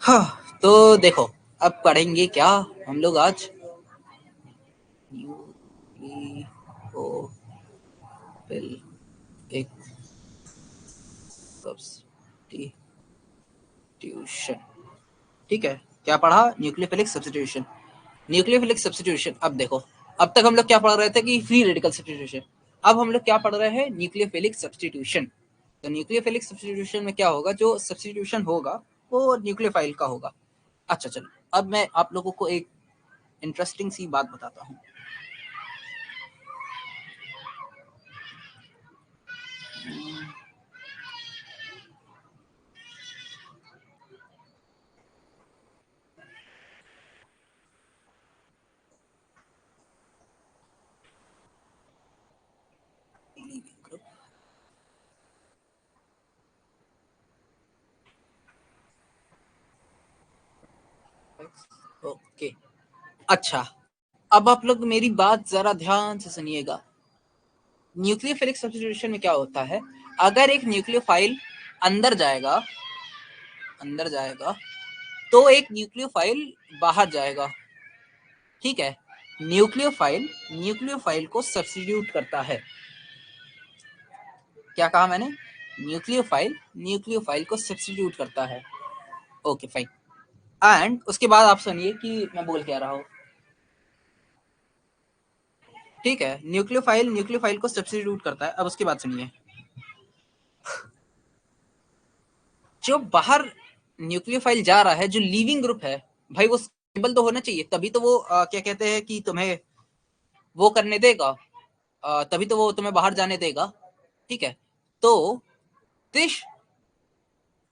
हाँ, तो देखो अब पढ़ेंगे क्या हम लोग आज एक सब्स्टिट्यूशन। ठीक है, क्या पढ़ा? Nucleophilic substitution. Nucleophilic substitution. अब देखो, अब तक हम लोग क्या पढ़ रहे थे कि फ्री रेडिकल सब्स्टिट्यूशन। अब हम लोग क्या पढ़ रहे हैं? Nucleophilic substitution. तो न्यूक्लियोफिलिक सब्स्टिट्यूशन में क्या होगा? जो सब्स्टिट्यूशन होगा वो न्यूक्लियोफाइल का होगा। अच्छा चलो, अब मैं आप लोगों को एक इंटरेस्टिंग सी बात बताता हूँ। ओके, अच्छा, अब आप लोग मेरी बात जरा ध्यान से सुनिएगा। न्यूक्लियोफिलिक सब्स्टिट्यूशन में क्या होता है? अगर एक न्यूक्लियोफाइल अंदर जाएगा तो एक न्यूक्लियोफाइल बाहर जाएगा। ठीक है, न्यूक्लियोफाइल को सब्स्टिट्यूट करता है। क्या कहा मैंने? न्यूक्लियोफाइल को सब्स्टिट्यूट करता है। Okay fine. एंड उसके बाद आप सुनिए कि मैं बोल क्या रहा हूँ। ठीक है, न्यूक्लियोफाइल को सब्स्टिट्यूट करता है। अब उसके बाद सुनिए, जो बाहर न्यूक्लियोफाइल जा रहा है, जो लीविंग ग्रुप है, भाई वो स्टेबल तो होना चाहिए, तभी तो वो क्या कहते हैं कि तुम्हें वो करने देगा, तभी तो वो तुम्हें बाहर जाने देगा। ठीक है, तो this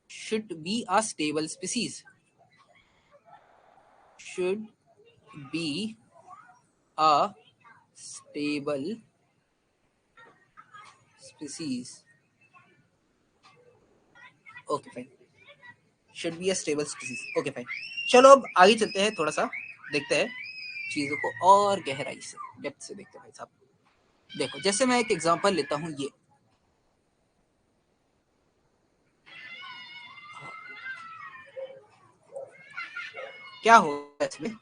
should be a stable species, should be a stable species. Okay fine, should be a stable species. Okay fine. चलो अब आगे चलते हैं, थोड़ा सा देखते हैं चीजों को और गहराई से, डेप्थ से देखते हैं भाई साहब। देखो, जैसे मैं एक एग्जांपल लेता हूं, ये क्या होगा इसमें।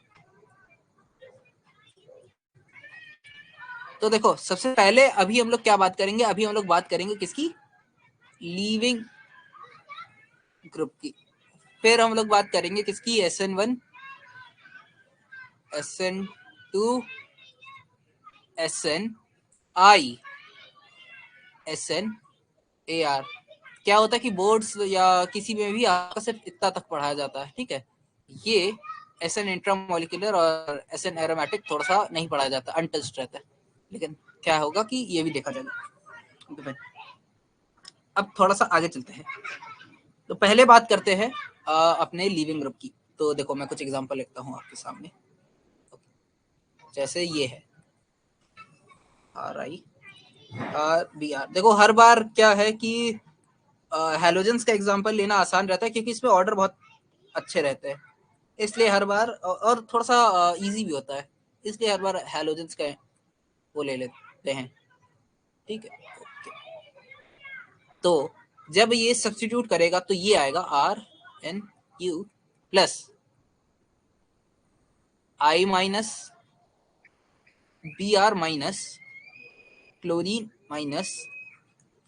तो देखो, सबसे पहले अभी हम लोग क्या बात करेंगे? अभी हम लोग बात करेंगे किसकी? लीविंग ग्रुप की। फिर हम लोग बात करेंगे किसकी? SN1, SN2, SNI, SNAR। क्या होता है कि बोर्ड्स या किसी में भी आपका सिर्फ इतना तक पढ़ाया जाता है। ठीक है, ये SN इंट्रामोलिकुलर और SN एरोमेटिक थोड़ा सा नहीं पढ़ाया जाता, अनटच्ड रहता है। लेकिन क्या होगा कि ये भी देखा जाएगा। अब थोड़ा सा आगे चलते हैं। तो पहले बात करते हैं अपने लीविंग ग्रुप की। तो देखो, मैं कुछ एग्जांपल लिखता हूँ आपके सामने। जैसे ये है RI RBR। देखो, हर बार क्या है कि हैलोजेंस का एग्जांपल लेना आसान रहता है, क्योंकि इसमें ऑर्डर बहुत अच्छे रहते हैं, इसलिए हर बार, और थोड़ा सा इजी भी होता है, इसलिए हर बार हैलोजेंस का वो ले लेते हैं। ठीक है, तो जब ये सब्स्टिट्यूट करेगा तो ये आएगा RNU plus I minus Br minus chlorine minus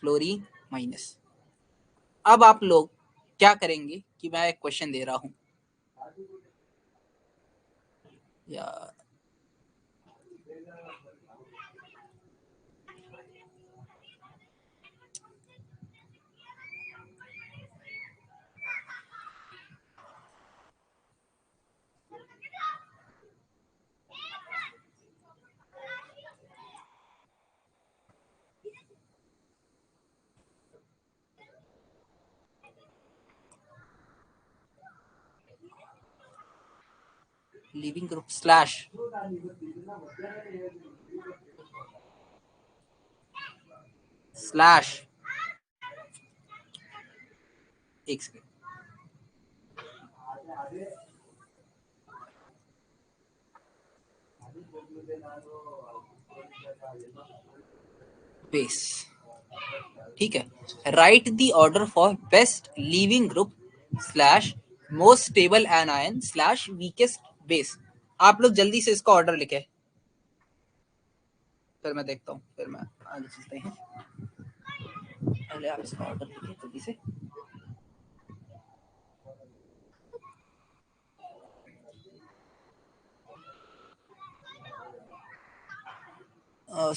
fluorine minus. अब आप लोग क्या करेंगे कि मैं एक क्वेश्चन दे रहा हूं, या लिविंग ग्रुप स्लैश एक सेकेंड, बेस। ठीक है, right the order for best leaving group slash most stable anion slash weakest base. आप लोग जल्दी से इसका ऑर्डर लिखे, फिर मैं देखता हूँ, फिर मैं आगे चलते हैं। पहले आप इसका ऑर्डर लिखे जल्दी से।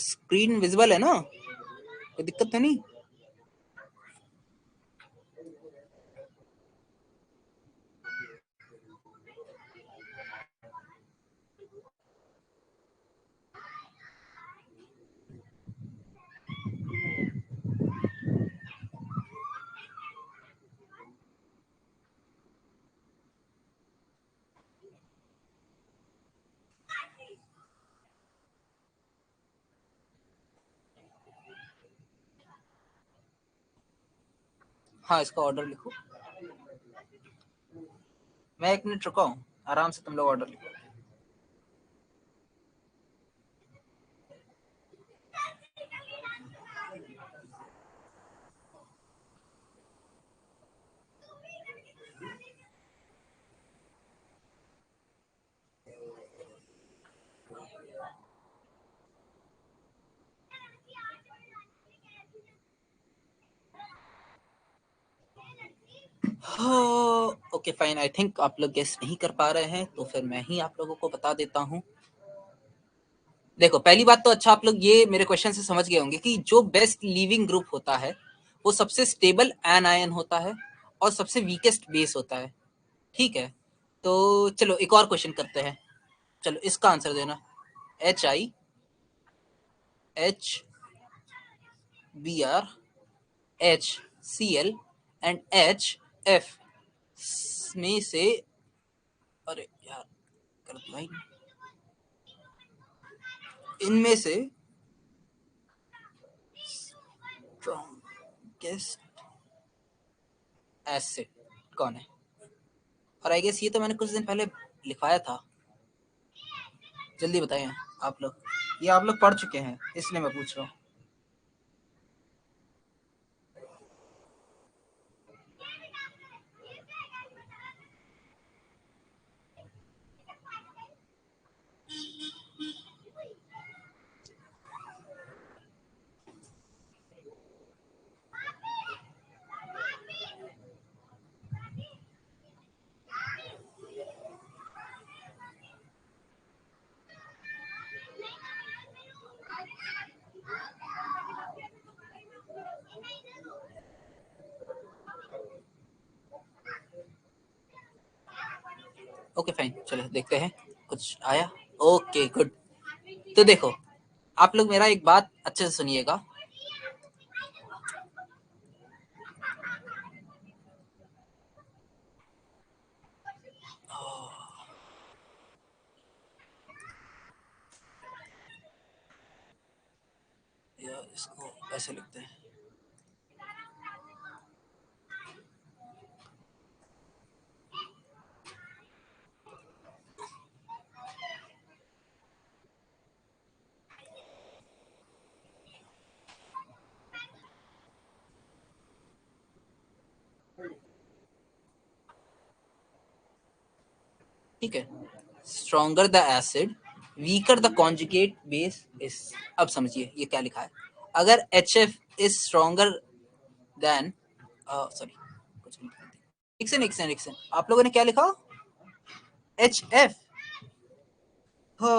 स्क्रीन विजिबल है ना, कोई दिक्कत तो नहीं? हाँ, इसका ऑर्डर लिखो। मैं 1 मिनट रुका हूँ, आराम से तुम लोग ऑर्डर लिखो। ओके फाइन, आई थिंक आप लोग गेस नहीं कर पा रहे हैं, तो फिर मैं ही आप लोगों को बता देता हूँ। देखो, पहली बात तो अच्छा आप लोग ये मेरे क्वेश्चन से समझ गए होंगे कि जो बेस्ट लीविंग ग्रुप होता है वो सबसे स्टेबल एनायन होता है और सबसे वीकेस्ट बेस होता है, ठीक है? तो चलो एक और क्वेश्चन करते हैं। चलो इसका आंसर देना। HI, HBr, HCl and HF में से, अरे यार गलत भाई, इनमें से स्ट्रॉन्गेस्ट एसिड कौन है? और आई गेस ये तो मैंने कुछ दिन पहले लिखवाया था, जल्दी बताएं आप लोग। ये आप लोग पढ़ चुके हैं इसलिए मैं पूछ रहा हूँ। ओके फाइन, चलो देखते हैं कुछ आया। Okay good. तो देखो, आप लोग मेरा एक बात अच्छे से सुनिएगा। या इसको ऐसे लिखते हैं। ठीक है, stronger the acid, weaker the conjugate base is. अब समझिए ये क्या लिखा है। अगर HF is stronger than, sorry कुछ नहीं, एक सेकंड, आप लोगों ने क्या लिखा? HF। हो,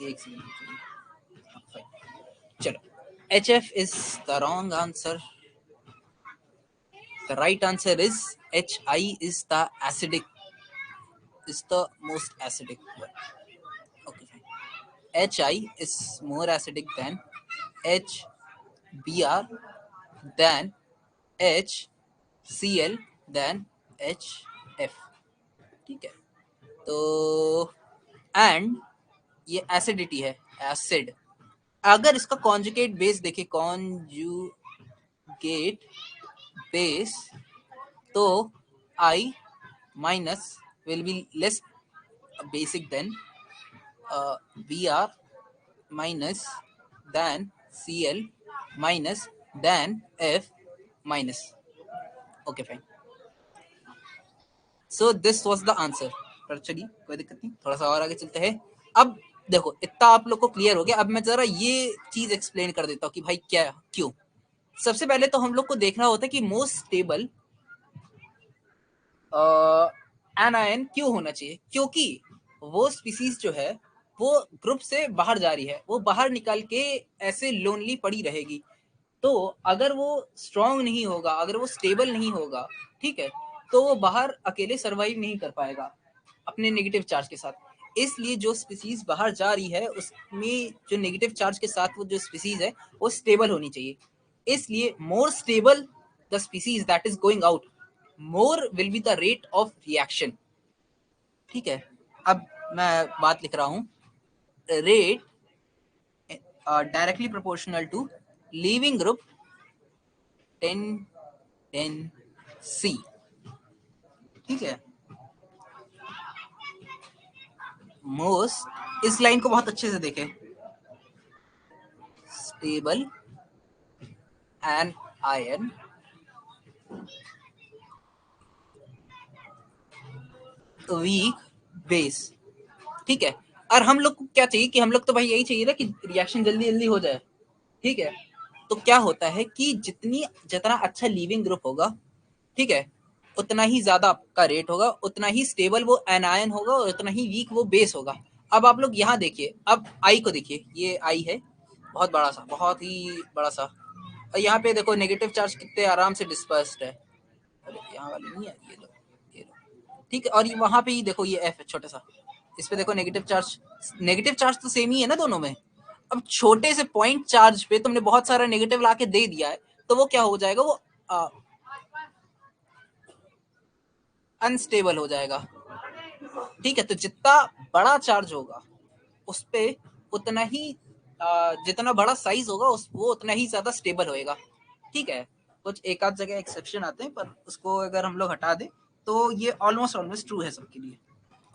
एक सेकंड, चलो, HF is the wrong answer. The right answer is HI is the acidic, is the most acidic one. Okay, fine. HI is more acidic than HBr, than HCl, than HF. ठीक है, तो and ये acidity है, acid. अगर इसका conjugate base देखे, conjugate base, तो I minus will be less basic than Br minus than Cl minus than F minus. Okay, fine. So this was the answer. पर चलिए कोई दिक्कत नहीं, थोड़ा सा और आगे चलते हैं. अब देखो इतना आप लोग को क्लियर हो गया. अब मैं जरा ये चीज एक्सप्लेन कर देता हूँ कि भाई क्या क्यों. सबसे पहले तो हम लोग को देखना होता है कि मोस्ट स्टेबल एनायन क्यों होना चाहिए. क्योंकि वो स्पीसीज जो है वो ग्रुप से बाहर जा रही है, वो बाहर निकल के ऐसे लोनली पड़ी रहेगी. तो अगर वो स्ट्रांग नहीं होगा, अगर वो स्टेबल नहीं होगा, ठीक है, तो वो बाहर अकेले सरवाइव नहीं कर पाएगा अपने नेगेटिव चार्ज के साथ. इसलिए जो स्पीसीज बाहर जा रही है उसमें जो नेगेटिव चार्ज के साथ वो जो स्पीसीज है वो स्टेबल होनी चाहिए. इसलिए more stable the species that is going out, more will be the rate of reaction. ठीक है. अब मैं बात लिख रहा हूं. Rate directly proportional to leaving group 10 10 C. ठीक है. मोस्ट इस लाइन को बहुत अच्छे से देखें. Stable and ion weak base. ठीक है. और हम लोग को क्या चाहिए कि हम लोग तो भाई यही चाहिए ना कि रिएक्शन जल्दी जल्दी हो जाए. ठीक है. तो क्या होता है कि जितना अच्छा लीविंग ग्रुप होगा, ठीक है, उतना ही ज्यादा आपका रेट होगा, उतना ही स्टेबल वो एनायन होगा और उतना ही वीक वो बेस होगा. अब आप लोग यहाँ देखिए, अब आई को देखिए, ये आई है बहुत बड़ा सा, बहुत ही बड़ा सा. और यहाँ पे देखो नेगेटिव चार्ज कितने आराम से डिस्पर्स्ड है. अरे यहाँ वाली नहीं है, ये लो, ये लो. ठीक है. और वहां पे ही देखो ये एफ है छोटा सा, इस पे देखो नेगेटिव चार्ज तो सेम ही है ना दोनों में. अब छोटे से पॉइंट चार्ज पे तुमने बहुत सारा नेगेटिव लाके दे दिया है, तो वो क्या हो जाएगा, वो अनस्टेबल हो जाएगा. ठीक है. तो जितना बड़ा चार्ज होगा उस पे उतना ही जितना बड़ा साइज होगा वो उतना ही ज्यादा स्टेबल होएगा. ठीक है. कुछ एक आध जगह एक्सेप्शन आते हैं, पर उसको अगर हम लोग हटा दें तो ये ऑलमोस्ट ट्रू है सबके लिए.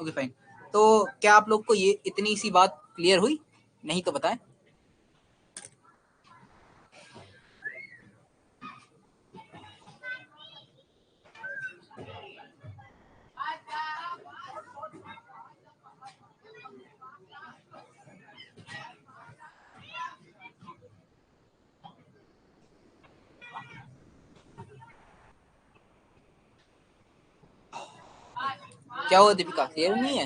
Okay fine. तो क्या आप लोग को ये इतनी सी बात क्लियर हुई? नहीं तो बताएं. क्या हुआ दीपिका, क्लियर नहीं है?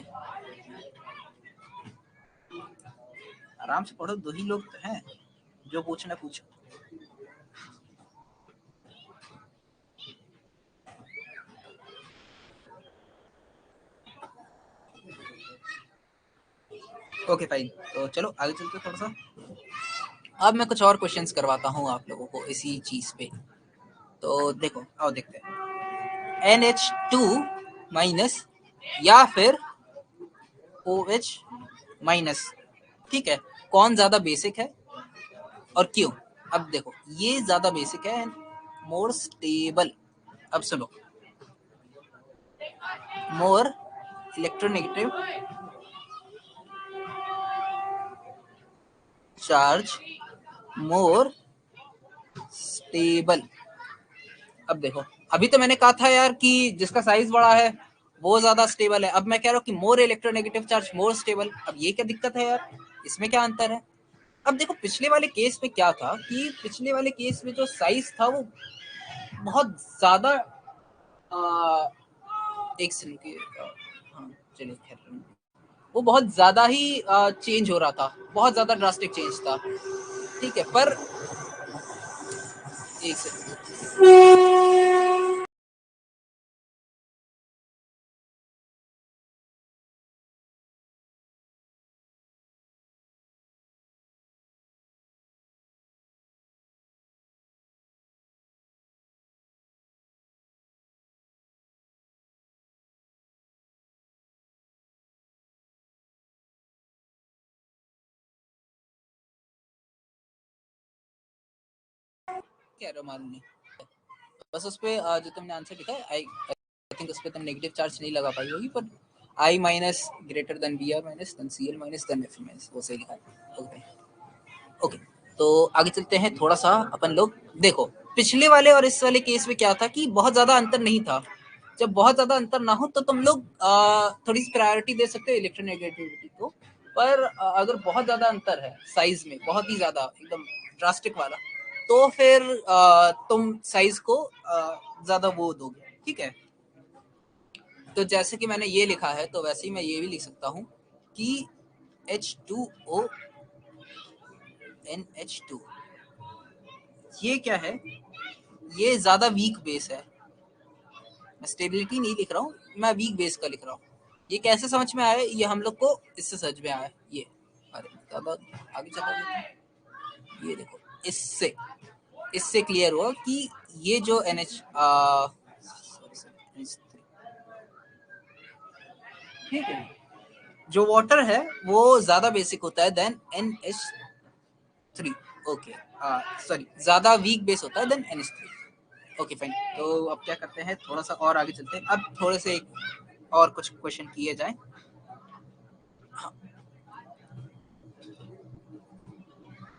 आराम से पढ़ो, दो ही लोग तो हैं, जो पूछना पूछो. Okay fine. तो चलो आगे चलते थोड़ा सा. अब मैं कुछ और क्वेश्चंस करवाता हूँ आप लोगों को इसी चीज पे. तो देखो, आओ देखते हैं. NH2 माइनस या फिर OH माइनस. ठीक है. कौन ज्यादा बेसिक है और क्यों? अब देखो, ये ज्यादा बेसिक है एंड मोर स्टेबल. अब सुनो. More electronegative charge, more stable. अब देखो, अभी तो मैंने कहा था यार कि जिसका साइज बड़ा है वो ज्यादा स्टेबल है. अब मैं कह रहा हूँ कि more electronegative charge more stable. अब ये क्या दिक्कत है यार, इसमें क्या अंतर है? अब देखो, पिछले वाले केस में क्या था कि पिछले वाले केस में जो साइज था वो बहुत ज्यादा एक सेकंड की, हाँ चलिए खैर, वो बहुत ज्यादा ही चेंज हो रहा था, बहुत ज्यादा ड्रास्टिक चेंज था. ठीक है. पर एक सेकंड. कह रहा मालूम नहीं. बस उस पे जो तुमने आंसर लिखा है, आई थिंक उस पे तुम नेगेटिव चार्ज नहीं लगा पाई होगी, पर I minus greater than B R minus than C L minus than F minus, वो सही लिखा है. ओके. ओके. तो आगे चलते हैं थोड़ा सा अपन लोग। देखो पिछले वाले और इस वाले केस में क्या था कि बहुत ज्यादा अंतर नहीं था। जब बहुत ज्यादा अंतर ना हो तो तुम लोग थोड़ी सी प्रायोरिटी दे सकते हो इलेक्ट्रोनेगेटिविटी को। पर अगर बहुत ज्यादा अंतर है साइज में, बहुत ही ज्यादा एकदम ड्रास्टिक वाला, तो फिर तुम साइज को ज्यादा वो दोगे, ठीक है। तो जैसे कि मैंने ये लिखा है तो वैसे ही मैं ये भी लिख सकता हूँ कि H2O NH2 ये क्या है, ये ज्यादा वीक बेस है। मैं स्टेबिलिटी नहीं लिख रहा हूँ, मैं वीक बेस का लिख रहा हूँ। ये कैसे समझ में आया, ये हम लोग को इससे समझ में आया। ये अरे ज्यादा आगे चला गया, ये देखो इससे इससे क्लियर हुआ कि ये जो NH ठीक है, जो वाटर है वो ज्यादा बेसिक होता है देन NH3। ओके सॉरी, ज्यादा वीक बेस होता है देन NH3। Okay fine. तो अब क्या करते हैं, थोड़ा सा और आगे चलते हैं। अब थोड़े से और कुछ क्वेश्चन किए जाएं। हाँ,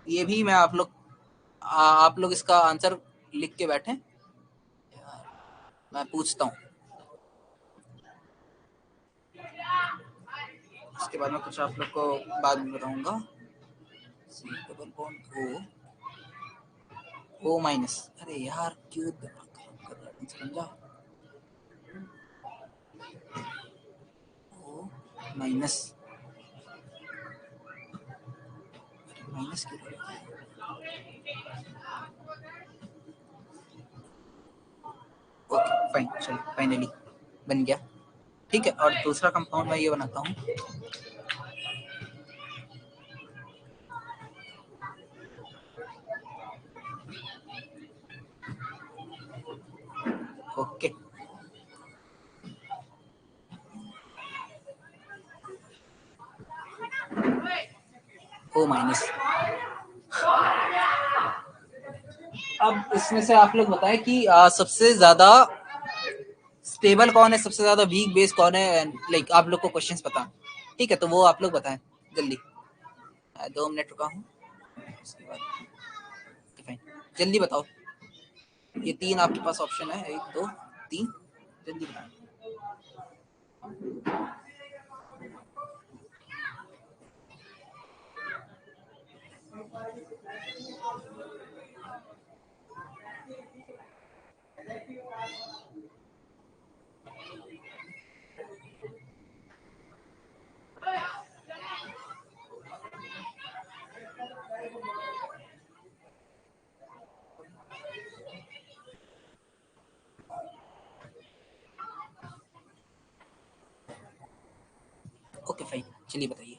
ये भी मैं आप लोग इसका आंसर लिख के बैठे, मैं पूछता हूँ। इसके बाद में कुछ आप लोग को बाद में बताऊंगा। C double bond O minus, अरे यार क्यों दिमाग खराब कर रहा है, समझा। O माइनस, माइनस क्यों कर रहा है? ओके फाइन, चलो फाइनली बन गया, ठीक है। और दूसरा कंपाउंड मैं ये बनाता हूँ। Okay O minus. अब इसमें से आप लोग बताएं कि सबसे ज्यादा स्टेबल कौन है, सबसे ज्यादा वीक बेस कौन है। लाइक आप लोग को क्वेश्चंस पता, ठीक है, तो वो आप लोग बताएं जल्दी। 2 मिनट रुका हूँ, उसके बाद फाइन, जल्दी बताओ। ये 3 आपके पास ऑप्शन है, 1 2 3, जल्दी बताएं। ओके फाइन, चलिए बताइए।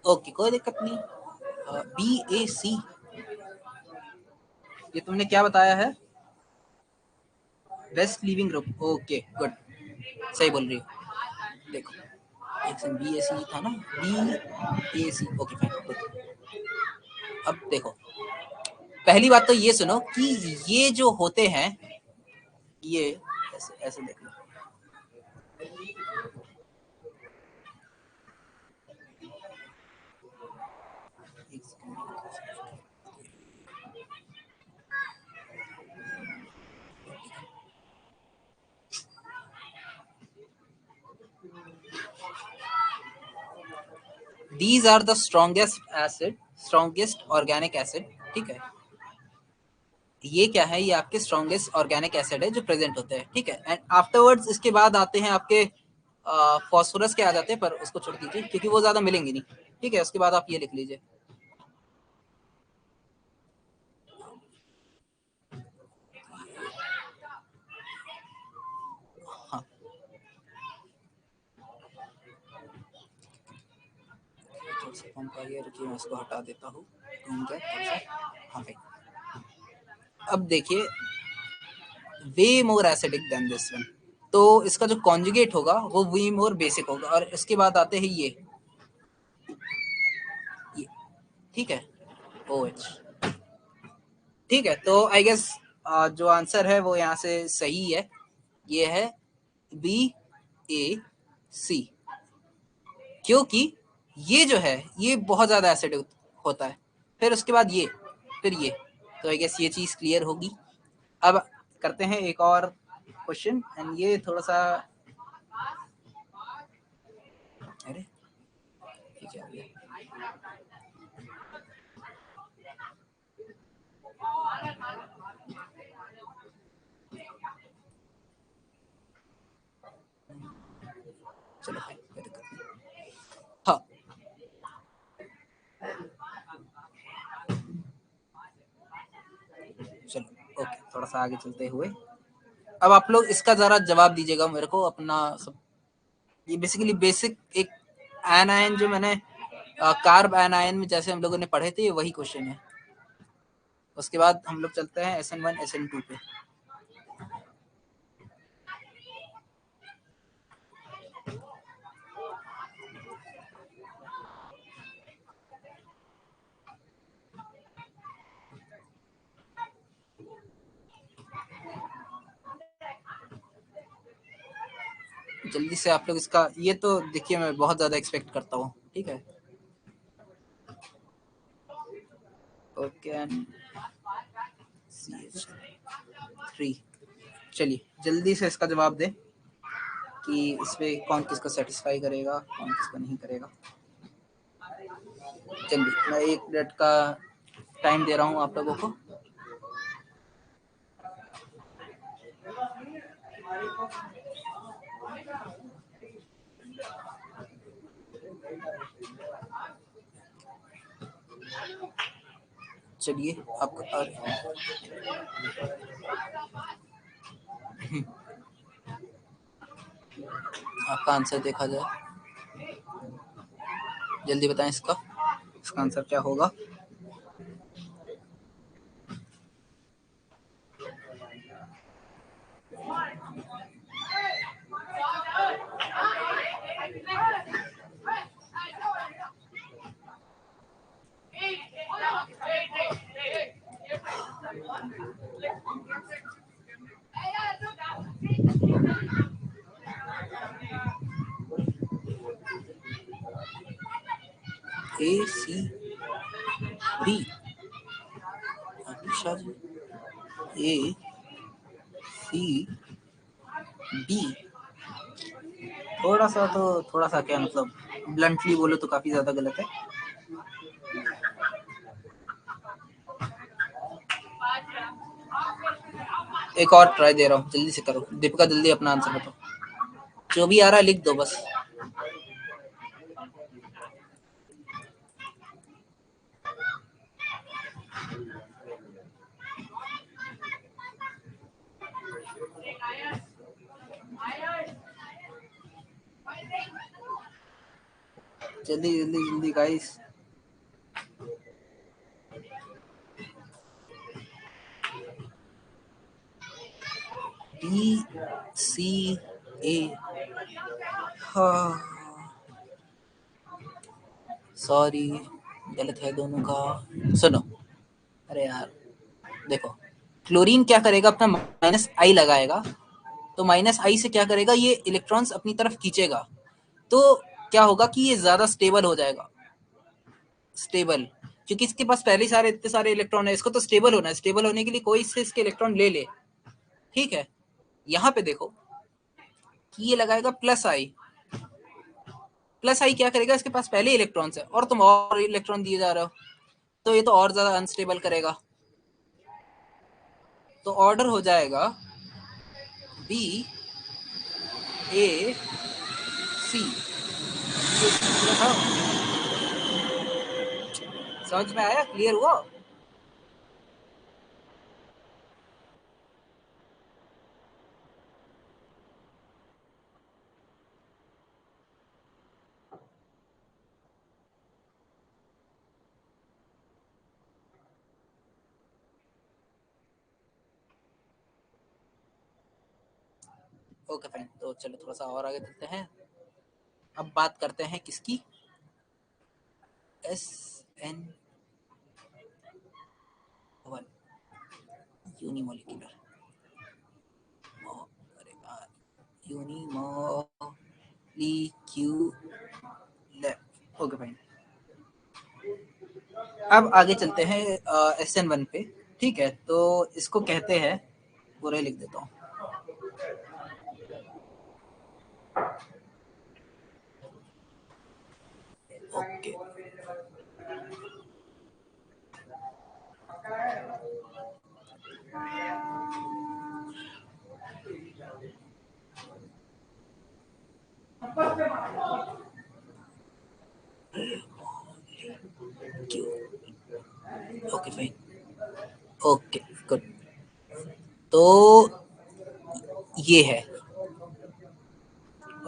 ओके कोई दिक्कत नहीं। BAC, ये तुमने क्या बताया है, best leaving group. Okay good, सही बोल रही हो। देखो एक सेकंड, BAC था ना, BAC, ओके फाइन गुड। अब देखो पहली बात तो ये सुनो कि ये जो होते हैं, ये ऐसे ऐसे देख लो। These are the strongest organic acid, ठीक है। ये क्या है, ये आपके स्ट्रॉन्गेस्ट ऑर्गेनिक एसिड है जो प्रेजेंट होते हैं, ठीक है। एंड आफ्टरवर्ड्स इसके बाद आते हैं आपके फॉस्फोरस के आ जाते हैं, पर उसको छोड़ दीजिए क्योंकि वो ज्यादा मिलेंगे नहीं, ठीक है। उसके बाद आप ये लिख लीजिए। हाँ थोड़ा सा कम का ये रुकिए, मैं इसको हटा देता हूँ, घूम गया थोड़ा सा। हाँ भाई, अब देखिए way more acidic than this one, तो इसका जो कॉन्जुगेट होगा वो वे मोर बेसिक होगा। और इसके बाद आते हैं ये ठीक है, OH, ठीक है। तो आई गेस जो आंसर है वो यहाँ से सही है, ये है BAC, क्योंकि ये जो है ये बहुत ज्यादा एसिडिक होता है। फिर उसके बाद ये, फिर ये। तो आई गेस ये चीज क्लियर होगी। अब करते हैं एक और क्वेश्चन, एंड ये थोड़ा सा, अरे ये क्या हो गया? चलो कोई दिक्कत नहीं। हाँ, चलो ओके, थोड़ा सा आगे चलते हुए अब आप लोग इसका जरा जवाब दीजिएगा मेरे को अपना सब। ये बेसिकली बेसिक एक एनायन जो मैंने कार्ब एनायन में जैसे हम लोगों ने पढ़े थे, ये वही क्वेश्चन है। उसके बाद हम लोग चलते हैं SN1 SN2 पे। जल्दी से आप लोग इसका, ये तो देखिए मैं बहुत ज्यादा एक्सपेक्ट करता हूँ, ठीक है। Okay, CH3। चलिए जल्दी से इसका जवाब दें कि इसमें कौन किसको सेटिस्फाई करेगा, कौन किसको नहीं करेगा। जल्दी, मैं 1 मिनट का टाइम दे रहा हूँ आप लोगों को। चलिए आपका आपका आंसर देखा जाए। जल्दी बताएं इसका आंसर क्या होगा। ACB, अनिशा जी, ACB। थोड़ा सा क्या मतलब, ब्लंटली बोलो तो काफी ज्यादा गलत है। एक और ट्राई दे रहा हूँ, जल्दी से करो। दीपिका जल्दी अपना आंसर बताओ, जो भी आ रहा है लिख दो बस। जल्दी जल्दी जल्दी गाइस। BCA, हाँ सॉरी, गलत है दोनों का। सुनो, अरे यार देखो, क्लोरीन क्या करेगा, अपना -I लगाएगा, तो -I से क्या करेगा, ये इलेक्ट्रॉन्स अपनी तरफ खींचेगा। तो क्या होगा कि ये ज्यादा स्टेबल हो जाएगा, स्टेबल, क्योंकि इसके पास पहले ही सारे इतने सारे इलेक्ट्रॉन है। इसको तो स्टेबल होना है, स्टेबल होने के लिए कोई से इसके इलेक्ट्रॉन ले ले, ठीक है। यहाँ पे देखो कि ये लगाएगा +I। +I क्या करेगा, इसके पास पहले इलेक्ट्रॉन्स है और तुम और इलेक्ट्रॉन दिए जा रहे हो, तो ये तो और ज्यादा अनस्टेबल करेगा। तो ऑर्डर हो जाएगा BAC। समझ में आया, क्लियर हुआ। ओके फाइन, तो चलो थोड़ा सा और आगे चलते हैं। अब बात करते हैं किसकी, SN1 यूनिमोलिकुलर, अरे यार, यूनिमोलिक्यूलर। ओके फाइन, अब आगे चलते हैं SN1 पे, ठीक है। तो इसको कहते हैं, पूरा लिख देता हूँ। Okay, okay fine, okay good. तो ये है,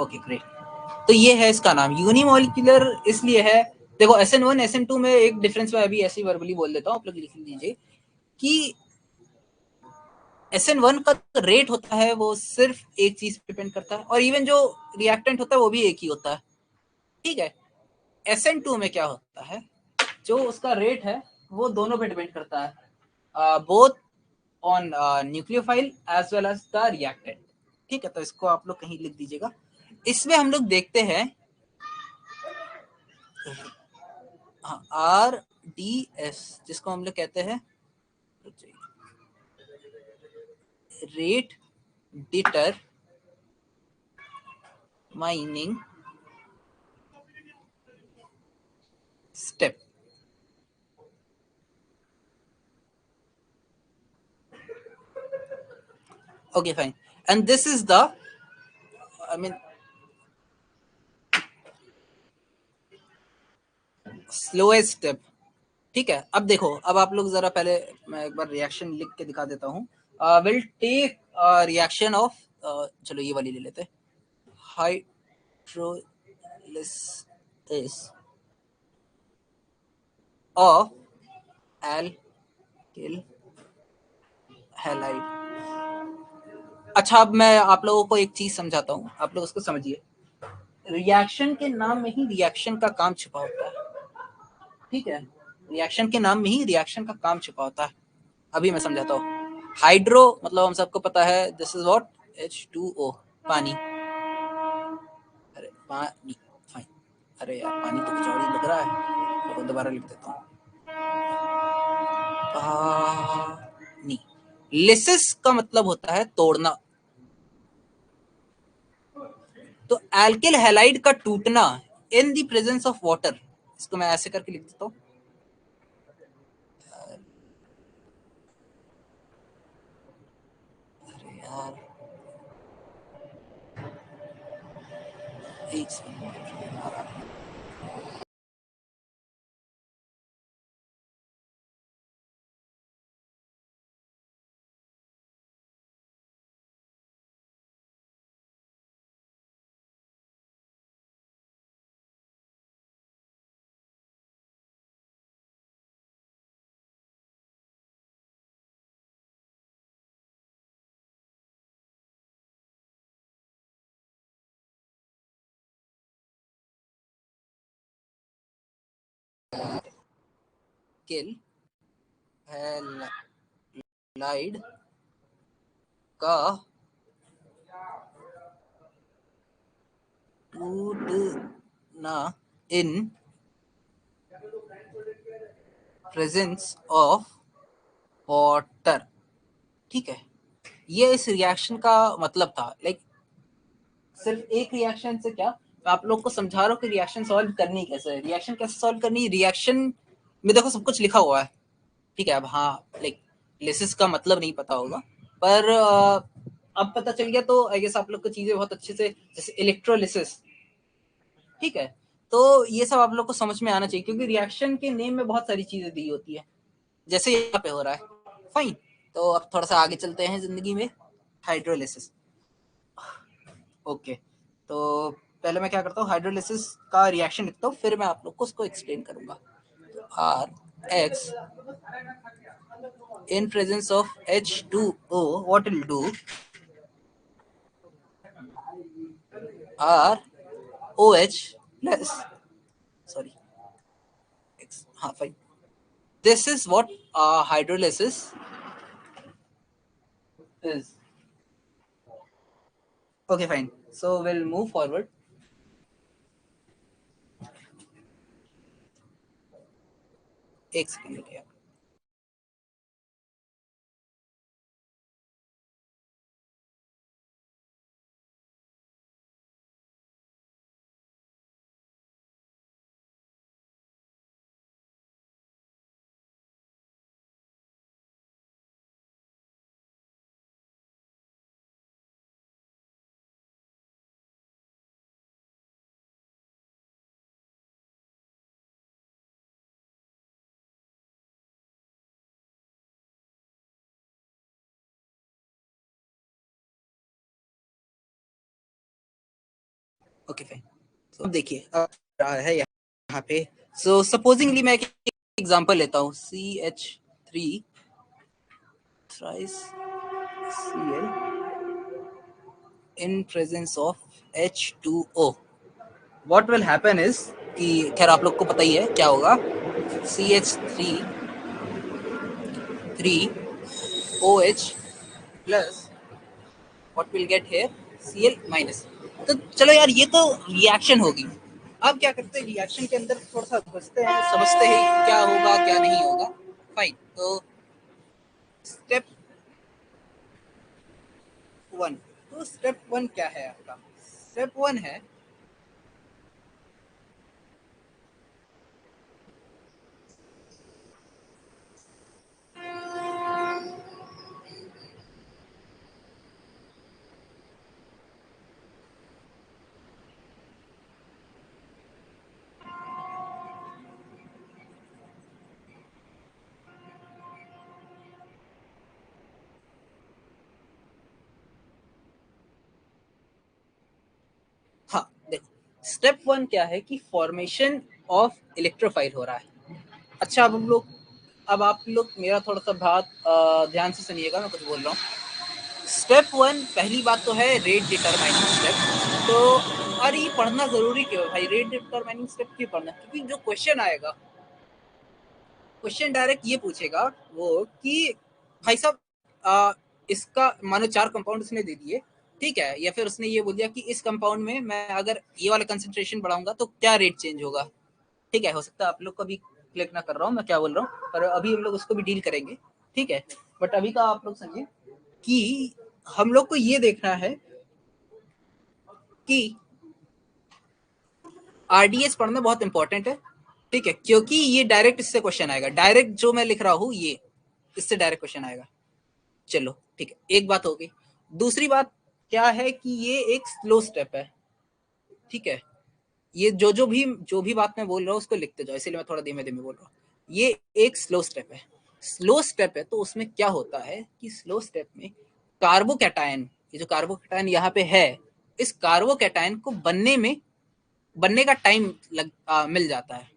ओके ग्रेट। तो ये है इसका नाम, यूनिमोलिकुलर इसलिए है। देखो SN1 SN2 में एक डिफरेंस मैं अभी ऐसे ही वर्बली बोल देता हूँ, आप लोग लिख लीजिए कि SN1 का रेट होता है वो सिर्फ एक चीज पे डिपेंड करता है, और इवन जो रिएक्टेंट होता है वो भी एक ही होता है, ठीक है। SN2 में क्या होता है, जो उसका रेट है वो दोनों पे डिपेंड करता है, both on nucleophile as well as the reactant, ठीक है। तो इसको आप लोग कहीं लिख दीजिएगा। इसमें हम लोग देखते हैं RDS, जिसको हम लोग कहते हैं rate determining step. Okay, fine. And this is the, I mean, slowest step, ठीक है। अब देखो, अब आप लोग जरा पहले, मैं एक बार रिएक्शन लिख के दिखा देता हूँ। विल टेक रिएक्शन ऑफ, चलो ये वाली ले लेते हैं, हाइड्रोलिसिस ऑफ एल्किल हैलाइड। अच्छा, अब मैं आप लोगों को एक चीज समझाता हूँ, आप लोग उसको समझिए। रिएक्शन के नाम में ही रिएक्शन का काम छिपा होता है, ठीक है। रिएक्शन के नाम में ही रिएक्शन का काम छिपा होता है। अभी मैं समझाता हूँ। हाइड्रो मतलब हम सबको पता है, दिस इज व्हाट, H2O, पानी। अरे पानी, फाइन। अरे यार, पानी तो कुछ और ही लग रहा है, तो दोबारा लिख देता हूँ, पानी। लिसिस का मतलब होता है तोड़ना। तो एल्किल हैलाइड का टूटना in the presence of water, इसको मैं ऐसे करके लिख देता हूँ। अरे यार, एक सेकंड। एल्किल हैलाइड का टूटना इन प्रेजेंस ऑफ वाटर, ठीक है। ये इस रिएक्शन का मतलब था। लाइक सिर्फ एक रिएक्शन से क्या, मैं आप लोग को समझा रहा हूँ कि रिएक्शन सॉल्व करनी कैसे है, रिएक्शन कैसे सॉल्व करनी है। रिएक्शन में देखो सब कुछ लिखा हुआ है, ठीक है। अब हाँ, लाइक लिसिस का मतलब नहीं पता होगा, पर अब पता चल गया तो आई गेस आप लोग को चीजें बहुत अच्छे से, जैसे इलेक्ट्रोलिसिस, ठीक है। तो ये सब आप लोग को समझ में आना चाहिए, क्योंकि रिएक्शन के नेम में बहुत सारी चीजें दी होती है, जैसे यहाँ पे हो रहा है। फाइन। तो अब थोड़ा सा आगे चलते हैं जिंदगी में, हाइड्रोलिसिस। ओके, तो पहले मैं क्या करता हूँ, हाइड्रोलिसिस का रिएक्शन लिखता हूँ, फिर मैं आप लोग को उसको एक्सप्लेन करूंगा। RX in presence of H2O, what will do, ROH plus, sorry, X, fine. This is what hydrolysis is. Okay, fine. So we'll move forward. एक सेकंड रुकिए। Okay fine. तो देखिए अब रहा है यहाँ पे। सो सपोजिंगली मैं एक एग्जांपल लेता हूँ, CH3 thrice Cl in presence of H2O. What will happen is कि खैर आप लोग को पता ही है क्या होगा, CH3 3OH plus what will get here Cl minus। तो चलो यार ये तो रिएक्शन होगी। अब क्या करते हैं, रिएक्शन के अंदर थोड़ा सा घुसते हैं, समझते हैं क्या होगा क्या नहीं होगा। फाइन। तो स्टेप 1, तो स्टेप 1 क्या है आपका? स्टेप 1 है हाँ देखो स्टेप 1 क्या है कि फॉर्मेशन ऑफ इलेक्ट्रोफाइल हो रहा है। अच्छा अब आप लोग मेरा थोड़ा सा बात ध्यान से सुनिएगा, मैं कुछ बोल रहा हूँ। स्टेप 1 पहली बात तो है रेट डिटरमाइनिंग स्टेप। तो अरे ये पढ़ना जरूरी क्यों है भाई, रेट डिटरमाइनिंग स्टेप क्यों पढ़ना? क्योंकि जो क्वेश्चन आएगा, क्वेश्चन डायरेक्ट ये पूछेगा वो कि भाई साहब इसका मानो 4 कंपाउंड उसने दे दिए, ठीक है, या फिर उसने ये बोल दिया कि इस कंपाउंड में मैं अगर ये वाला कंसेंट्रेशन बढ़ाऊंगा तो क्या रेट चेंज होगा। ठीक है, हो सकता है आप लोग को भी क्लिक ना कर रहा हूँ मैं क्या बोल रहा हूँ, पर अभी हम लोग उसको भी डील करेंगे। ठीक है, बट अभी का आप लोग समझिए कि हम लोग को ये देखना है कि आरडीएस पढ़ना बहुत इंपॉर्टेंट है। ठीक है, क्योंकि ये डायरेक्ट इससे क्वेश्चन आएगा, डायरेक्ट जो मैं लिख रहा हूँ ये इससे डायरेक्ट क्वेश्चन आएगा। चलो ठीक है, एक बात हो गई। दूसरी बात क्या है कि ये एक स्लो स्टेप है। ठीक है, ये जो भी बात मैं बोल रहा हूँ उसको लिखते जाओ, इसलिए मैं थोड़ा धीमे धीमे बोल रहा हूँ। ये एक स्लो स्टेप है। स्लो स्टेप है तो उसमें क्या होता है कि स्लो स्टेप में कार्बोकैटायन, ये जो कार्बोकैटायन यहाँ पे है, इस कार्बोकैटायन को बनने का टाइम मिल जाता है।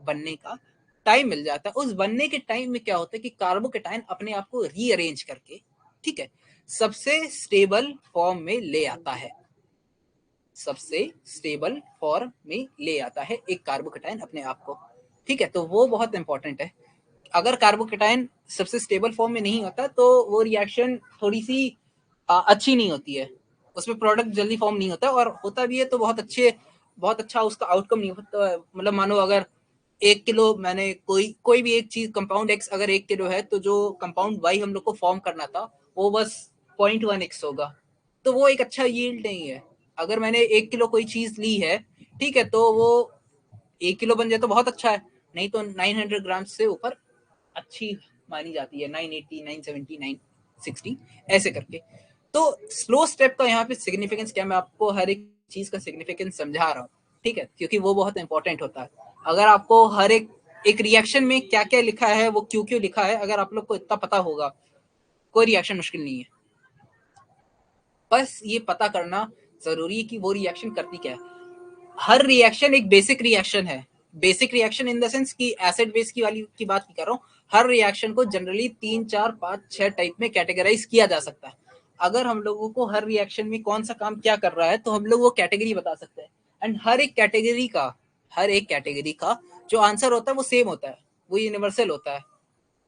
बनने का टाइम मिल जाता है। उस बनने के टाइम में क्या होता है कि कार्बोकैटायन अपने आप को रीअरेंज करके, ठीक है, सबसे स्टेबल फॉर्म में ले आता है। सबसे स्टेबल फॉर्म में ले आता है एक कार्बोकैटायन अपने आप को। ठीक है, तो वो बहुत इंपॉर्टेंट है। अगर कार्बोकैटायन सबसे स्टेबल फॉर्म में नहीं होता तो वो रिएक्शन थोड़ी सी अच्छी नहीं होती है, उसमें प्रोडक्ट जल्दी फॉर्म नहीं होता, और होता भी है तो बहुत अच्छा उसका आउटकम नहीं होता। मतलब मानो अगर 1 किलो मैंने कोई भी एक चीज कंपाउंड एक्स अगर 1 किलो है, तो जो कंपाउंड वाई हम लोग को फॉर्म करना था वो बस 0.1x होगा, तो वो एक अच्छा यील्ड नहीं है। अगर मैंने 1 किलो कोई चीज ली है, ठीक है, तो वो 1 किलो बन जाए तो बहुत अच्छा है, नहीं तो 900 ग्राम से ऊपर अच्छी मानी जाती है, 980 970 960 ऐसे करके। तो स्लो स्टेप का यहाँ पे सिग्निफिकेंस क्या, मैं आपको हर एक चीज का सिग्निफिकेंस समझा रहा हूँ। ठीक है, क्योंकि वो बहुत इंपॉर्टेंट होता है। अगर आपको हर एक रिएक्शन में क्या क्या लिखा है, वो क्यों क्यों लिखा है, अगर आप लोग को इतना पता होगा, कोई रिएक्शन मुश्किल नहीं है। बस ये पता करना जरूरी है कि वो रिएक्शन करती क्या है। हर रिएक्शन एक बेसिक रिएक्शन है। Basic reaction in the sense कि एसिड बेस की वाली की बात कर रहा हूँ। हर रिएक्शन को जनरली 3 4 5 6 टाइप में कैटेगराइज किया जा सकता है। अगर हम लोगों को हर रिएक्शन में कौन सा काम क्या कर रहा है तो हम लोग वो कैटेगरी बता सकते हैं। एंड हर एक कैटेगरी का जो आंसर होता है वो सेम होता है, वो यूनिवर्सल होता है।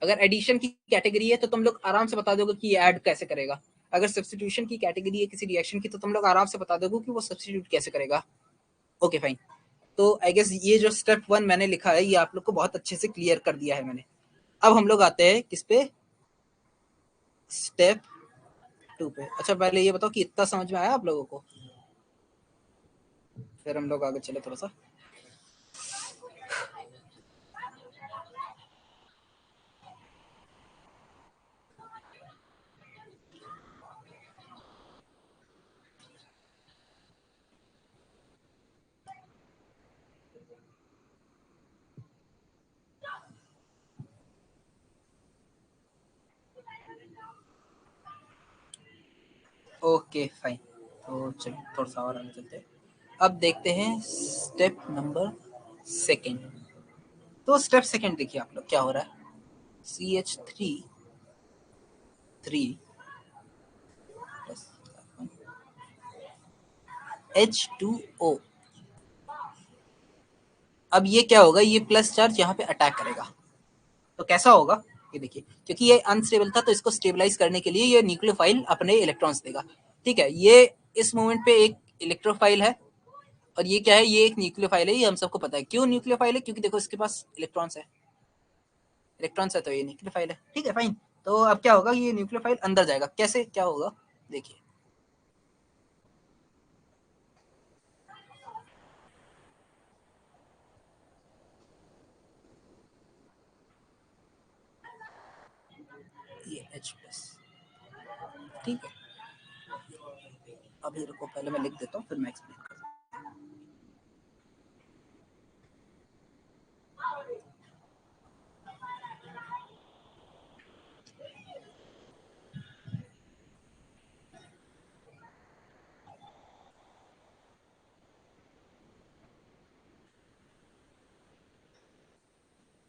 अगर एडिशन की कैटेगरी है तो तुम लोग आराम से बता दोगे कि ये ऐड कैसे करेगा। अगर सब्स्टिट्यूशन की कैटेगरी है किसी रिएक्शन की तो तुम लोग आराम से बता दोगे कि वो सब्स्टिट्यूट कैसे करेगा। Okay fine. तो आई गेस ये जो स्टेप 1 मैंने लिखा है ये आप लोग को बहुत अच्छे से क्लियर कर दिया है मैंने। अब हम लोग आते हैं किस पे, स्टेप 2 पे। अच्छा पहले ये बताओ कि इतना समझ में आया आप लोगों को, फिर हम लोग आगे चले थोड़ा सा। ओके फाइन, तो चलिए थोड़ा सा और आगे चलते हैं। अब देखते हैं स्टेप नंबर सेकेंड। तो स्टेप सेकेंड देखिए आप लोग क्या हो रहा है, CH3 H2O। अब ये क्या होगा, ये प्लस चार्ज यहाँ पे अटैक करेगा। तो कैसा होगा ये देखिए, क्योंकि ये अनस्टेबल था तो इसको स्टेबलाइज करने के लिए ये न्यूक्लियोफाइल अपने इलेक्ट्रॉन्स देगा। ठीक है, ये इस मोमेंट पे एक इलेक्ट्रोफाइल है और ये क्या है, ये एक न्यूक्लियोफाइल है। ये हम सबको पता है क्यों न्यूक्लियोफाइल है, क्योंकि देखो इसके पास इलेक्ट्रॉन्स है, इलेक्ट्रॉन्स है तो ये न्यूक्लियोफाइल है। ठीक है फाइन। तो अब क्या होगा, ये न्यूक्लियोफाइल अंदर जाएगा। कैसे क्या होगा देखिए, ये H+। ठीक है, अभी रुको पहले मैं लिख देता हूँ फिर मैं एक्सप्लेन करता हूँ।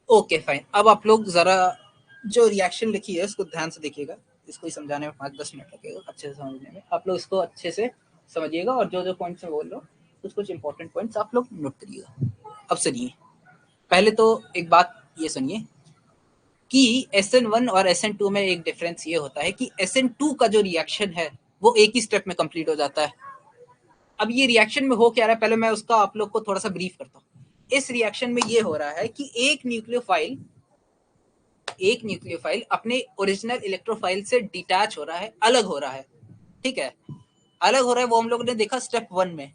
ओके फाइन, अब आप लोग जरा जो रिएक्शन लिखी है उसको ध्यान से देखिएगा। इसको ही समझाने में 5-10 मिनट लगेगा अच्छे से समझने में। आप लोग इसको अच्छे से समझिएगा और जो जो पॉइंट्स मैं बोल रहा हूँ कुछ कुछ इंपॉर्टेंट पॉइंट्स आप लोग नोट करिएगा। अब सुनिए, पहले तो एक बात ये सुनिए कि SN1 और SN2 में एक डिफरेंस ये होता है कि SN2 का जो रिएक्शन है वो एक ही स्टेप में कंप्लीट हो जाता है। अब ये रिएक्शन में हो क्या रहा है, पहले मैं उसका आप लोग को थोड़ा सा ब्रीफ करता हूँ। इस रिएक्शन में ये हो रहा है कि एक न्यूक्लियोफाइल अपने ओरिजिनल इलेक्ट्रोफाइल से डिटैच हो रहा है, अलग हो रहा है। ठीक है, अलग हो रहा है, वो हम लोग ने देखा स्टेप 1 में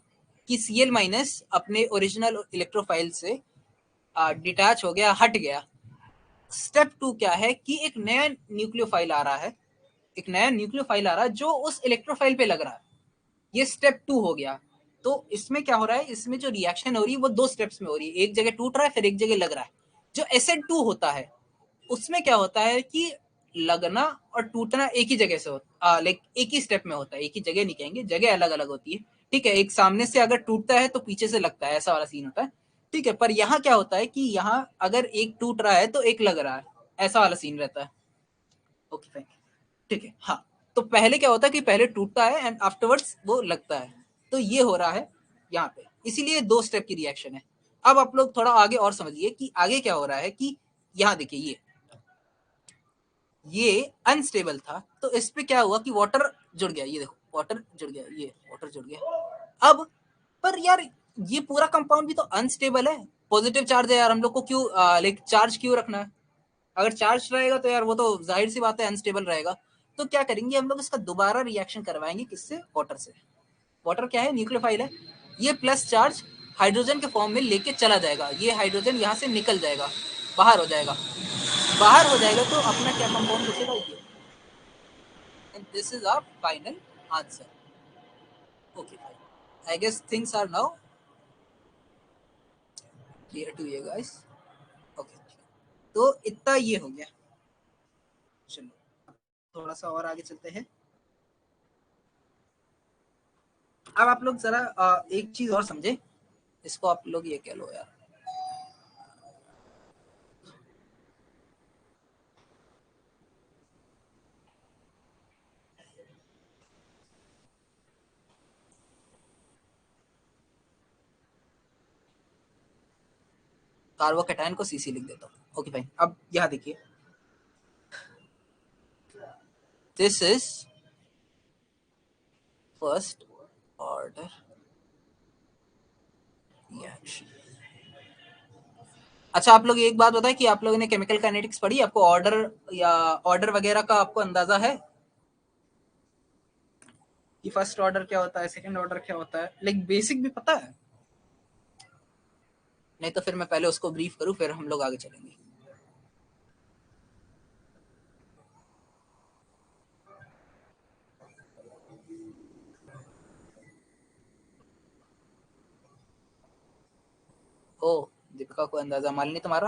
कि Cl- अपने ओरिजिनल इलेक्ट्रोफाइल से डिटैच हो गया, हट गया। स्टेप 2 क्या है कि एक नया न्यूक्लियोफाइल आ रहा है, एक नया न्यूक्लियोफाइल आ रहा है जो उस इलेक्ट्रोफाइल पे लग रहा है। ये स्टेप 2 हो गया। तो इसमें क्या हो रहा है, इसमें जो रिएक्शन हो रही है वो 2 स्टेप्स में हो रही है, एक जगह टूट रहा है फिर एक जगह लग रहा है। जो SN2 होता है उसमें क्या होता है कि लगना और टूटना एक ही जगह से होता, लाइक एक ही स्टेप में होता है, एक ही जगह नहीं कहेंगे, जगह अलग अलग होती है। ठीक है, एक सामने से अगर टूटता है तो पीछे से लगता है, ऐसा वाला सीन होता है। ठीक है, पर यहाँ क्या होता है कि यहाँ अगर एक टूट रहा है तो एक लग रहा है, ऐसा वाला सीन रहता है। Okay fine. ठीक है, हाँ। तो पहले क्या होता है कि पहले टूटता है एंड आफ्टरवर्ड्स वो लगता है। तो ये हो रहा है यहाँ पे, इसीलिए 2 स्टेप की रिएक्शन है। अब आप लोग थोड़ा आगे और समझिए कि आगे क्या हो रहा है कि यहाँ देखिए, ये अनस्टेबल था तो इस पे क्या हुआ कि वाटर जुड़ गया। ये देखो वाटर जुड़ गया, ये वाटर जुड़ गया। अब पर यार ये पूरा कंपाउंड भी तो अनस्टेबल है, पॉजिटिव चार्ज है यार, हम लोग को क्यों लाइक चार्ज क्यों रखना है। अगर चार्ज रहेगा तो यार वो तो जाहिर सी बात है अनस्टेबल रहेगा। तो क्या करेंगे हम लोग, इसका दोबारा रिएक्शन करवाएंगे, किससे, वाटर से। वाटर क्या है, न्यूक्लियोफाइल है। ये प्लस चार्ज हाइड्रोजन के फॉर्म में लेके चला जाएगा, ये हाइड्रोजन यहाँ से निकल जाएगा, बाहर हो जाएगा। बाहर हो जाएगा तो अपना क्या कंपाउंड बचेगा, ये। And this is our final answer. Okay, fine. I guess things are now clear to you guys. Okay. तो इतना ये हो गया। चलो थोड़ा सा और आगे चलते हैं। अब आप लोग जरा एक चीज और समझे, इसको आप लोग ये कह लो यार, कार्बोकेटाइन को CC लिख देता हूँ। ओके फाइन, अब यहाँ देखिए, this is first order reaction. अच्छा, आप लोग एक बात बताएं कि आप लोगों ने केमिकल काइनेटिक्स पढ़ी, आपको ऑर्डर या ऑर्डर वगैरह का आपको अंदाजा है कि फर्स्ट ऑर्डर क्या होता है, सेकंड ऑर्डर क्या होता है, लाइक बेसिक भी पता है? नहीं तो फिर मैं पहले उसको ब्रीफ करूं, फिर हम लोग आगे चलेंगे। ओ, दीपिका को अंदाजा, मालिनी तुम्हारा?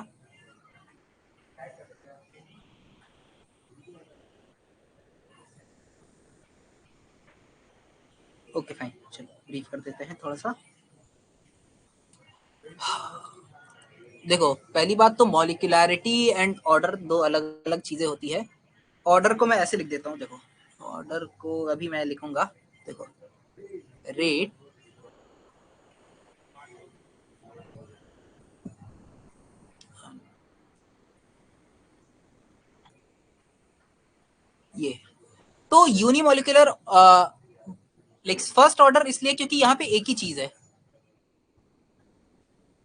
ओके फाइन, चलो ब्रीफ कर देते हैं थोड़ा सा। देखो, पहली बात तो मॉलिक्यूलैरिटी एंड ऑर्डर दो अलग अलग चीजें होती है। ऑर्डर को मैं ऐसे लिख देता हूँ, देखो ऑर्डर को अभी मैं लिखूंगा, देखो रेट, ये तो यूनिमोलिकुलर लाइक फर्स्ट ऑर्डर इसलिए क्योंकि यहाँ पे एक ही चीज है,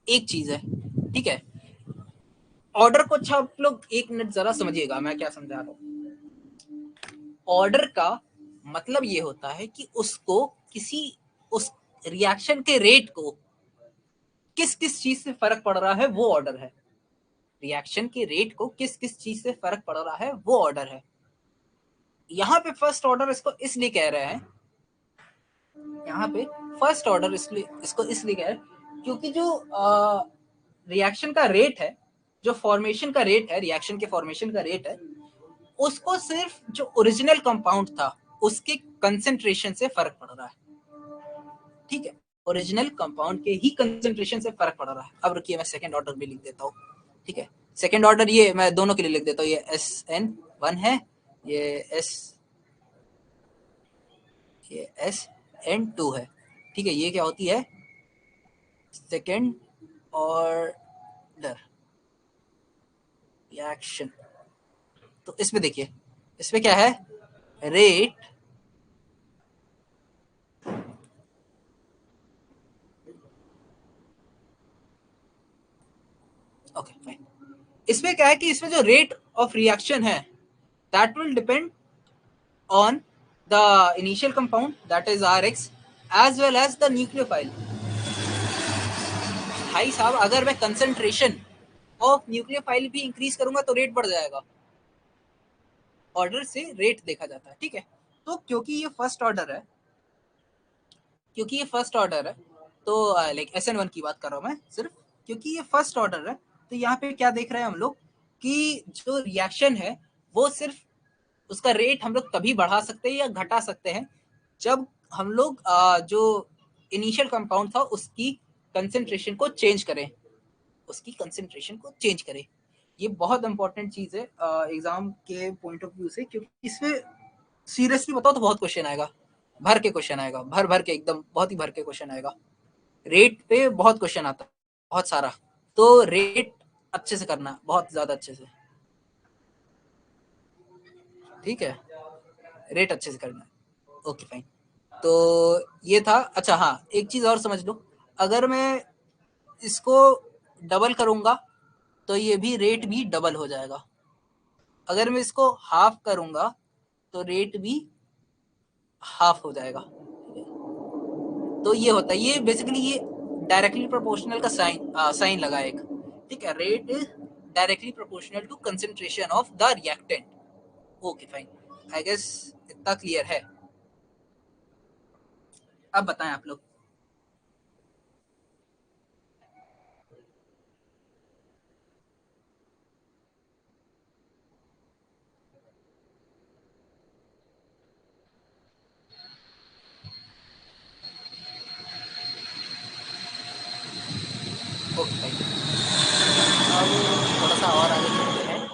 एक चीज है, ठीक है। ऑर्डर को अच्छा आप लोग एक मिनट जरा समझिएगा मैं क्या समझा रहा हूँ। ऑर्डर का मतलब ये होता है कि उसको किसी उस रिएक्शन के रेट को किस किस चीज से फर्क पड़ रहा है वो ऑर्डर है। रिएक्शन के रेट को किस किस चीज से फर्क पड़ रहा है वो ऑर्डर है। यहाँ पे फर्स्ट ऑर्डर इसको इसलिए कह रहे हैं, यहाँ पे फर्स्ट ऑर्डर इसलिए इसको इसलिए कह रहे हैं क्योंकि जो रिएक्शन का रेट है, जो फॉर्मेशन का रेट है, रिएक्शन के फॉर्मेशन का रेट है, उसको सिर्फ जो ओरिजिनल कंपाउंड था उसके कंसेंट्रेशन से फर्क पड़ रहा है, ठीक है। ओरिजिनल कंपाउंड के ही कंसेंट्रेशन से फर्क पड़ रहा है। अब रुकिए मैं सेकंड ऑर्डर भी लिख देता हूँ, ठीक है। सेकंड ऑर्डर ये मैं दोनों के लिए लिख देता हूँ, ये SN1 है, ये एस ये SN2 है, ठीक है। ये क्या होती है, सेकंड ऑर्डर रिएक्शन। तो इसमें देखिए, इसमें क्या है, रेट ओके फाइन। इसमें क्या है कि इसमें जो रेट ऑफ रिएक्शन है that will depend on the initial compound, that is Rx, as well as the nucleophile। भाई साहब, अगर मैं कंसंट्रेशन ऑफ न्यूक्लियोफाइल भी इंक्रीज करूंगा तो रेट बढ़ जाएगा। ऑर्डर से रेट देखा जाता है, ठीक है। तो क्योंकि ये फर्स्ट ऑर्डर है तो लाइक SN1 की बात कर रहा हूं मैं सिर्फ, क्योंकि ये फर्स्ट ऑर्डर है तो यहाँ पे क्या देख रहे हैं हम लोग कि जो रिएक्शन है वो सिर्फ उसका रेट हम लोग तभी बढ़ा सकते हैं या घटा सकते हैं जब हम लोग जो इनिशियल कंपाउंड था उसकी कंसेंट्रेशन को चेंज करें, उसकी कंसेंट्रेशन को चेंज करें। ये बहुत इंपॉर्टेंट चीज है एग्जाम के पॉइंट ऑफ व्यू से, क्योंकि इसमें सीरियसली बताओ तो बहुत क्वेश्चन आएगा, भर के क्वेश्चन आएगा, भर भर के एकदम बहुत ही भर के क्वेश्चन आएगा। रेट पे बहुत क्वेश्चन आता है, बहुत सारा। तो रेट अच्छे से करना, बहुत ज्यादा अच्छे से, ठीक है। रेट अच्छे से करना है, ओके फाइन। तो ये था। अच्छा हाँ, एक चीज और समझ लो, अगर मैं इसको डबल करूंगा तो ये भी रेट भी डबल हो जाएगा। अगर मैं इसको हाफ करूंगा तो रेट भी हाफ हो जाएगा। तो ये होता है, ये बेसिकली ये डायरेक्टली प्रोपोर्शनल का साइन लगा एक, ठीक है। Rate is directly proportional to concentration of the reactant. Okay fine, I guess इतना क्लियर है। अब बताएं आप लोग। ओके फाइन, अब थोड़ा सा और आगे चलते हैं।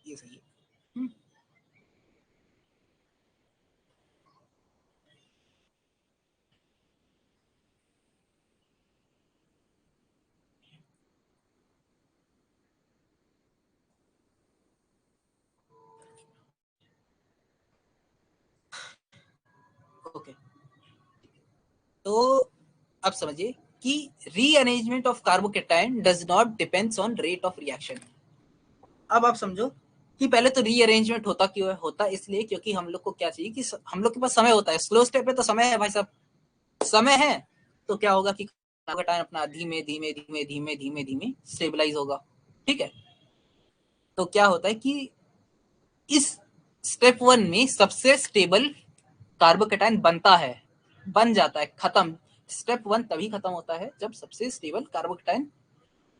ये सही है। ओके, तो अब समझिए कि rearrangement of carbocation does not depends on rate of reaction. अब आप समझो कि पहले तो रीअरेंजमेंट होता क्यों है? होता इसलिए क्योंकि हम लोग को क्या चाहिए कि हम लोग के पास समय होता है, स्लो स्टेप पे तो समय है भाई साहब, समय है, तो क्या होगा कि कार्बोकेटाइन अपना धीमे धीमे धीमे धीमे धीमे धीमे स्टेबलाइज होगा, ठीक है। तो क्या होता है कि इस स्टेप 1 में सबसे स्टेबल कार्बोकेटाइन बनता है, बन जाता है, खत्म। स्टेप 1 तभी खत्म होता है जब सबसे स्टेबल कार्बोकेटाइन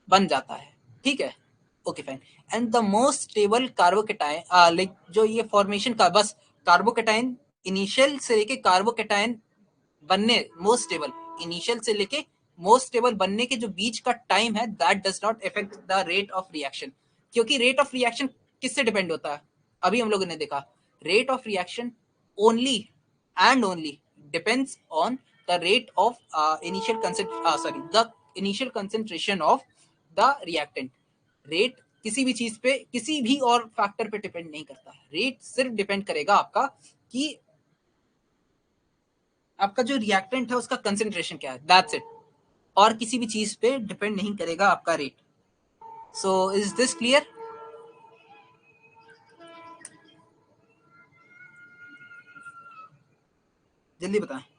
बन जाता है, ठीक है। Okay fine. And the most stable carbocation, like जो ये फॉर्मेशन का बस कार्बोकेटाइन इनिशियल से लेके कार्बोकेटाइन बनने, मोस्ट स्टेबल इनिशियल से लेके मोस्ट स्टेबल बनने के जो बीच का टाइम है, that does not effect the rate of reaction. क्योंकि रेट ऑफ रिएक्शन किससे डिपेंड होता है? अभी हम लोगों ने देखा, rate of reaction only and only depends on the rate of the initial concentration of the reactant. Rate किसी भी चीज पे, किसी भी और फैक्टर पे डिपेंड नहीं करता है। रेट सिर्फ डिपेंड करेगा आपका कि आपका जो रिएक्टेंट है उसका कंसेंट्रेशन क्या है, दैट्स इट। और किसी भी चीज पे डिपेंड नहीं करेगा आपका rate. So is this clear? जल्दी बताएं।